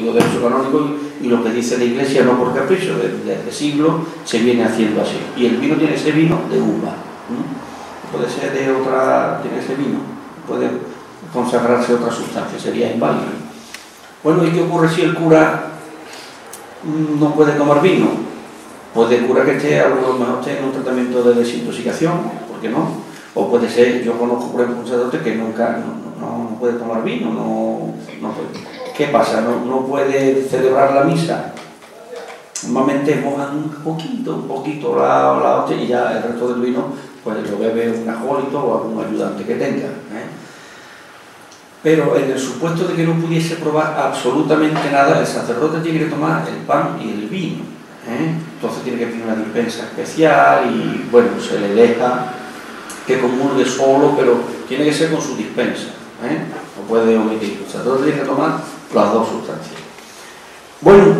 derecho canónico y lo que dice la Iglesia no por capricho, desde siglos se viene haciendo así. Y el vino tiene que ser vino de uva, puede ser de otra, tiene que ser vino, puede consagrarse otra sustancia, sería inválido. Bueno, ¿y qué ocurre si el cura no puede tomar vino? Puede el cura que esté, a lo mejor esté en un tratamiento de desintoxicación, ¿por qué no? O puede ser, yo conozco por ejemplo un sacerdote que nunca no puede tomar vino, no puede. ¿Qué pasa? No puede celebrar la misa. Normalmente mojan un poquito la hostia y ya el resto del vino pues lo bebe un acólito o algún ayudante que tenga. Pero en el supuesto de que no pudiese probar absolutamente nada, el sacerdote tiene que tomar el pan y el vino. Entonces tiene que pedir una dispensa especial y bueno, se le deja que comulgue solo, pero tiene que ser con su dispensa. No puede omitir. El sacerdote tiene que tomar las dos sustancias. Bueno,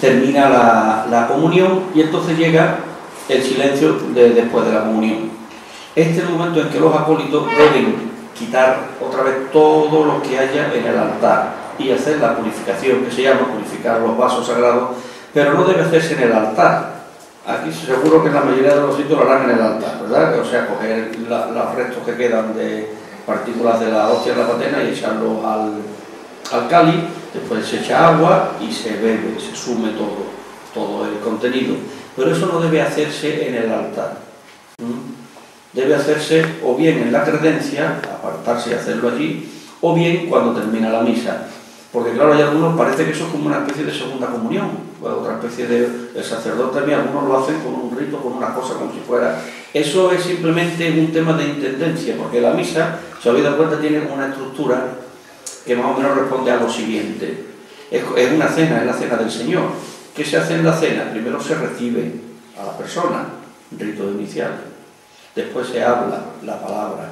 termina la comunión y entonces llega el silencio después de la comunión. Este es el momento en que los acólitos deben quitar otra vez todo lo que haya en el altar y hacer la purificación, que se llama purificar los vasos sagrados, pero no debe hacerse en el altar. Aquí seguro que en la mayoría de los sitios lo harán en el altar, ¿verdad? O sea, coger los restos que quedan de partículas de la hostia en la patena y echarlos al cáliz, después se echa agua y se bebe, se sume todo el contenido. Pero eso no debe hacerse en el altar. Debe hacerse o bien en la credencia, apartarse y hacerlo allí, o bien cuando termina la misa. Porque claro, hay algunos, parece que eso es como una especie de segunda comunión, o otra especie de sacerdote también, algunos lo hacen con un rito, con una cosa como si fuera... Eso es simplemente un tema de intendencia, porque la misa, si habéis dado cuenta, tiene una estructura que más o menos responde a lo siguiente. Es una cena, es la cena del Señor. ¿Qué se hace en la cena? Primero se recibe a la persona, rito inicial. Después se habla la palabra.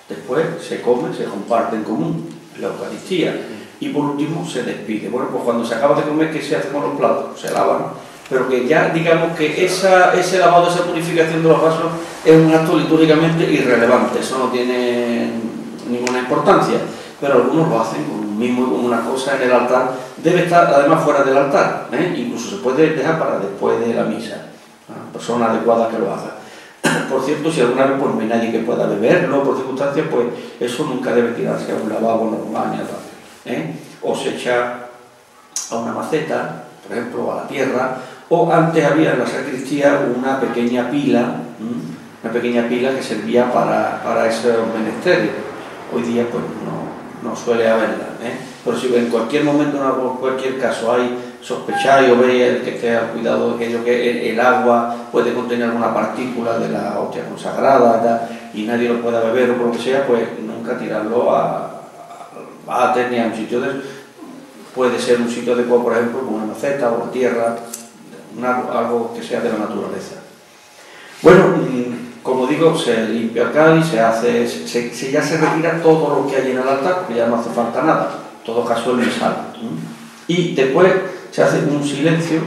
Después se come, se comparte en común la Eucaristía. Y por último se despide. Bueno, pues cuando se acaba de comer, ¿qué se hace con los platos? Se lavan. Pero que ya digamos que ese lavado, esa purificación de los vasos es un acto litúrgicamente irrelevante. Eso no tiene ninguna importancia. Pero algunos lo hacen con una cosa en el altar. Debe estar además fuera del altar. Incluso se puede dejar para después de la misa. Una persona adecuada que lo haga. Por cierto, si alguna vez pues, no hay nadie que pueda beberlo por circunstancias, pues eso nunca debe tirarse a un lavabo normal ni a tal. O se echa a una maceta, por ejemplo, a la tierra, o antes había en la sacristía una pequeña pila que servía para esos menesteres. Hoy día pues no suele haberla, pero si en cualquier momento, en cualquier caso, sospecháis o veis que esté al cuidado de aquello que el agua puede contener alguna partícula de la hostia consagrada y nadie lo pueda beber o por lo que sea, pues nunca tirarlo a váter ni a un sitio puede ser un sitio adecuado, por ejemplo, con una maceta o tierra, algo que sea de la naturaleza. Bueno, como digo, se limpia el cáliz, ya se retira todo lo que hay en el altar, porque ya no hace falta nada, en todo caso el mesal. Y después se hace un silencio,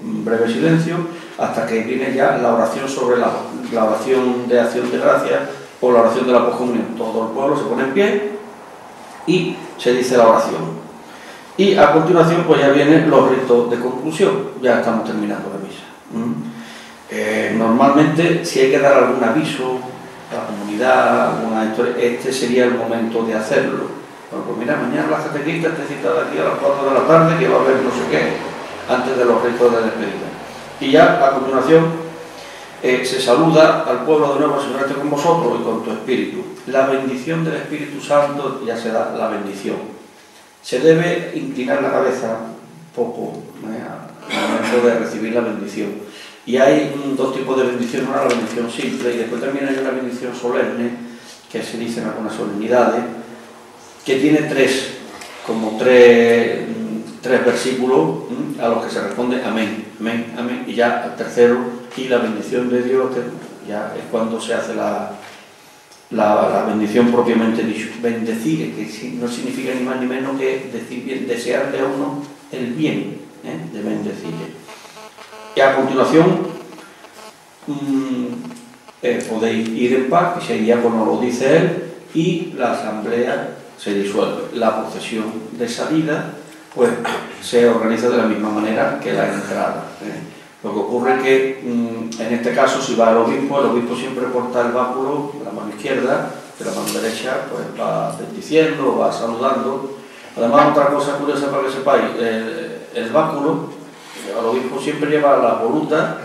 un breve silencio, hasta que viene ya la oración sobre la oración de acción de gracias o la oración de la poscomunión. Todo el pueblo se pone en pie y se dice la oración. Y a continuación pues ya vienen los ritos de conclusión, ya estamos terminando la misa. Normalmente si hay que dar algún aviso a la comunidad, alguna historia, este sería el momento de hacerlo. Bueno, pues mira, mañana la catequista te cita de aquí a las 4 de la tarde que va a haber no sé qué, antes de los ritos de despedida. Y ya a continuación se saluda al pueblo de nuevo, Señor esté con vosotros y con tu espíritu. La bendición del Espíritu Santo ya se da la bendición. Se debe inclinar la cabeza poco al momento de recibir la bendición. Y hay dos tipos de bendición, una la bendición simple y después también hay una bendición solemne que se dice en algunas solemnidades, que tiene tres versículos a los que se responde amén, amén, amén, y ya al tercero, y la bendición de Dios, ya es cuando se hace la bendición propiamente dicho. Bendecir, que no significa ni más ni menos que decir bien, desearle a uno el bien, de bendecir. Y a continuación podéis ir en paz, que si el diácono lo dice él, y la asamblea se disuelve. La procesión de salida, pues se organiza de la misma manera que la entrada. Lo que ocurre es que, en este caso, si va el obispo siempre porta el báculo de la mano izquierda, de la mano derecha pues va bendiciendo, va saludando. Además, otra cosa curiosa para que sepáis, el báculo, el obispo siempre lleva la voluta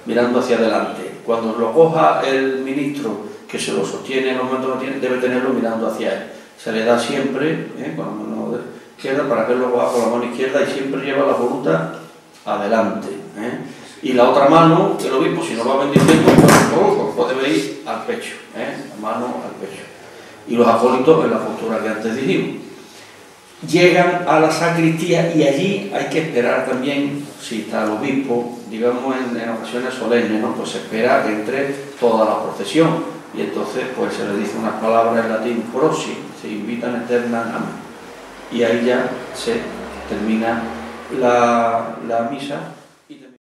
mirando hacia adelante. Cuando lo coja el ministro que se lo sostiene en el momento que lo tiene, debe tenerlo mirando hacia él. Se le da siempre con la mano izquierda para que él lo coja con la mano izquierda y siempre lleva la voluta adelante. Y la otra mano, el obispo, si no va bendiciendo, pues puede ir al pecho, la mano al pecho. Y los acólitos en la postura que antes dijimos. Llegan a la sacristía y allí hay que esperar también, si está el obispo, digamos en ocasiones solemnes, ¿no? Pues se espera que entre toda la procesión y entonces pues se le dice unas palabras en latín, prosi, se invitan eterna amen. Y ahí ya se termina la misa.